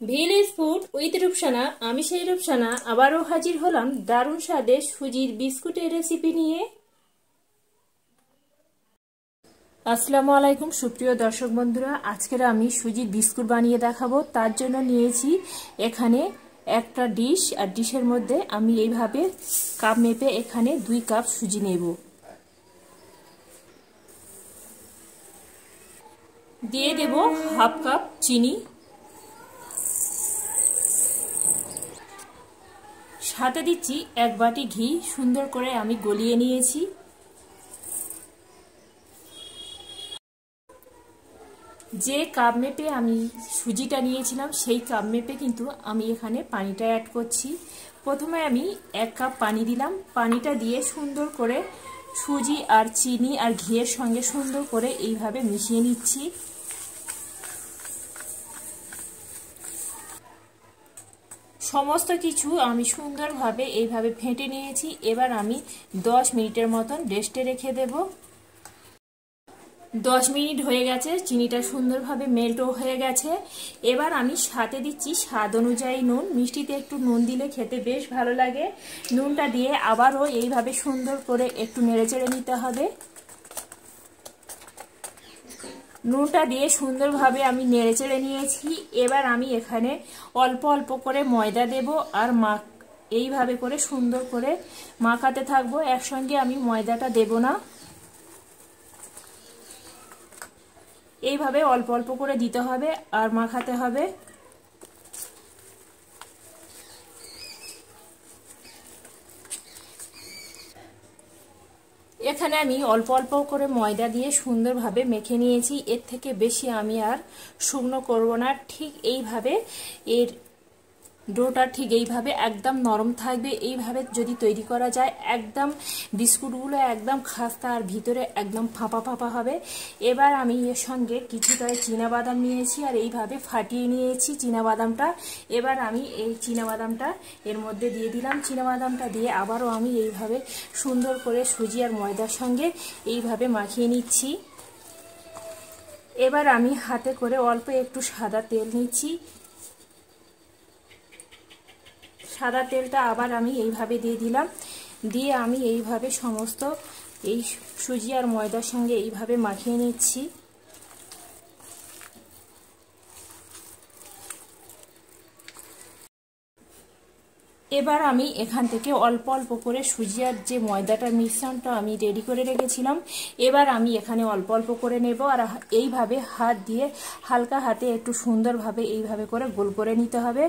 Village food with Rupsana, আমি সেই রূপসানা আবারও হাজির হলাম দারুণ স্বাদের সুজির বিস্কুটের রেসিপি নিয়ে। আসসালামু আলাইকুম সুপ্রিয় দর্শক বন্ধুরা, আজকের আমি সুজির বিস্কুট বানিয়ে দেখাবো। তার জন্য নিয়েছি এখানে একটা ডিশ, আর ডিশের মধ্যে আমি এইভাবে কাপ মেপে এখানে 2 কাপ সুজি নেব। দিয়ে দেব হাফ কাপ চিনি, সাথে দিচ্ছি 1 বাটি ঘি। সুন্দর করে আমি গলিয়ে নিয়েছি। যে কাপ মেপে আমি সুজিটা নিয়েছিলাম সেই কাপ মেপে কিন্তু আমি এখানে পানিটা অ্যাড করছি। প্রথমে আমি 1 কাপ পানি দিলাম। পানিটা দিয়ে সুন্দর করে সুজি আর চিনি আর ঘিয়ের সঙ্গে সুন্দর করে এইভাবে মিশিয়ে নিচ্ছি। সমস্ত কিছু আমি সুন্দরভাবে এইভাবে ফেটে নিয়েছি। এবার আমি 10 মিনিটের মতন রেস্টে রেখে দেব। 10 মিনিট হয়ে গেছে, চিনিটা সুন্দরভাবে মেল্টও হয়ে গেছে। এবার আমি সাথে দিচ্ছি স্বাদ অনুযায়ী নুন। মিষ্টিতে একটু নুন দিলে খেতে বেশ ভালো লাগে। নুনটা দিয়ে আবারও এইভাবে সুন্দর করে একটু নেড়েচেড়ে নিতে হবে। নুনটা দিয়ে সুন্দরভাবে আমি নেড়েচেড়ে নিয়েছি। এবার আমি এখানে অল্প অল্প করে ময়দা দেব আর এইভাবে করে সুন্দর করে মাখাতে থাকবো। একসঙ্গে আমি ময়দাটা দেব না, এইভাবে অল্প অল্প করে দিতে হবে আর মাখাতে হবে। এখানে আমি অল্প অল্প করে ময়দা দিয়ে সুন্দরভাবে মেখে নিয়েছি। এর থেকে বেশি আমি আর শুকনো করব না। ঠিক এইভাবে এর ডোটা ঠিক এইভাবে একদম নরম থাকবে। এইভাবে যদি তৈরি করা যায় একদম বিস্কুটগুলো একদম খাস্তা আর ভিতরে একদম ফাঁপা ফাঁপা হবে। এবার আমি এর সঙ্গে কিছুটা চীনাবাদাম নিয়েছি আর এইভাবে ফাটিয়ে নিয়েছি চীনাবাদামটা। এবার আমি এই চীনাবাদামটা এর মধ্যে দিয়ে দিলাম। চীনাবাদামটা দিয়ে আবারও আমি এইভাবে সুন্দর করে সুজি আর ময়দার সঙ্গে এইভাবে মাখিয়ে নিচ্ছি। এবার আমি হাতে করে অল্প একটু সাদা তেল নিচ্ছি। সাদা তেলটা আবার আমি এইভাবে দিয়ে দিলাম। দিয়ে আমি এইভাবে সমস্ত এই সুজি আর ময়দার সঙ্গে এইভাবে মাখিয়ে নিচ্ছি। এবার আমি এখান থেকে অল্প অল্প করে সুজি আর যে ময়দাটার মিশ্রণটা আমি রেডি করে রেখেছিলাম, এবার আমি এখানে অল্প অল্প করে নেব আর এইভাবে হাত দিয়ে হালকা হাতে একটু সুন্দরভাবে এইভাবে করে গোল করে নিতে হবে।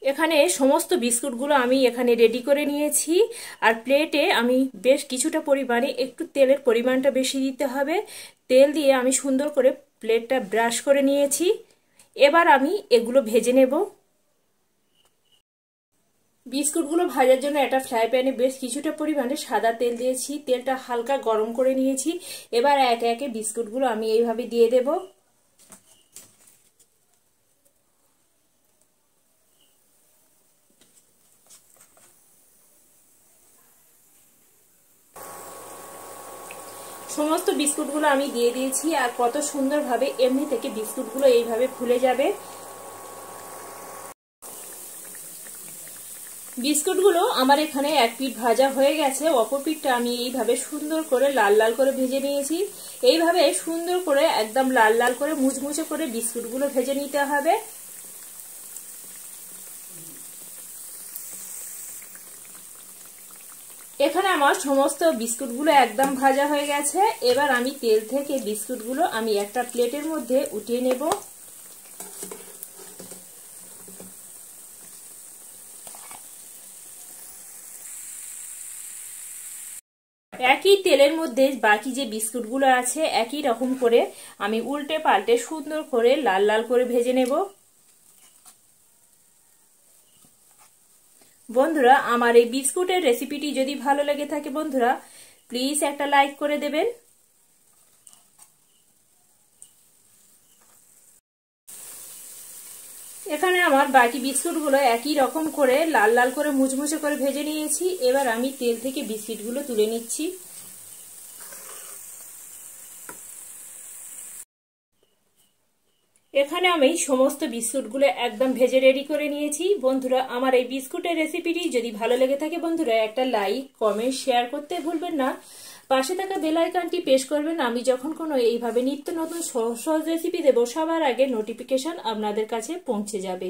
এখানে সমস্ত বিস্কুটগুলো আমি এখানে রেডি করে নিয়েছি। আর প্লেটে আমি বেশ কিছুটা পরিমাণে একটু তেলের পরিমাণটা বেশি দিতে হবে। তেল দিয়ে আমি সুন্দর করে প্লেটটা ব্রাশ করে নিয়েছি। এবার আমি এগুলো ভেজে নেব। বিস্কুটগুলো ভাজার জন্য একটা ফ্রাই প্যানে বেশ কিছুটা পরিমাণে সাদা তেল দিয়েছি। তেলটা হালকা গরম করে নিয়েছি। এবার একে একে বিস্কুটগুলো আমি এইভাবে দিয়ে দেব। সমস্ত বিস্কুটগুলো আমি দিয়ে দিয়েছি। আর কত সুন্দরভাবে এমনি থেকে বিস্কুটগুলো এইভাবে ফুলে যাবে। বিস্কুটগুলো আমার এখানে এক পিঠ ভাজা হয়ে গেছে। অপর পিঠটা আমি এইভাবে সুন্দর করে লাল লাল করে ভেজে নিয়েছি। এইভাবে সুন্দর করে একদম লাল লাল করে মুচমুচে করে বিস্কুটগুলো ভেজে নিতে হবে। এখানে আমার সমস্ত বিস্কুটগুলো একদম ভাজা হয়ে গেছে। এবার আমি তেল থেকে বিস্কুটগুলো আমি একটা প্লেটের মধ্যে উঠিয়ে নেব। একই তেলের মধ্যে বাকি যে বিস্কুটগুলো আছে একই রকম করে আমি উল্টে পাল্টে সুন্দর করে লাল লাল করে ভেজে নেব। বন্ধুরা, আমার এই বিস্কুটের রেসিপিটি যদি ভালো লেগে থাকে বন্ধুরা প্লিজ একটা লাইক করে দেবেন। এখানে আমার বাকি বিস্কুটগুলো একই রকম করে লাল লাল করে মুচমুচে করে ভেজে নিয়েছি। এবার আমি তেল থেকে বিস্কুটগুলো তুলে নিচ্ছি। এখানে আমি সমস্ত বিস্কুটগুলো একদম ভেজে রেডি করে নিয়েছি। বন্ধুরা, আমার এই বিস্কুটের রেসিপিটি যদি ভালো লেগে থাকে বন্ধুরা একটা লাইক কমেন্ট শেয়ার করতে ভুলবেন না। পাশে থাকা বেল আইকনটি প্রেস করবেন। আমি যখন কোনো এইভাবে নিত্য নতুন সহজ সহজ রেসিপি দেবো সবার আগে নোটিফিকেশন আপনাদের কাছে পৌঁছে যাবে।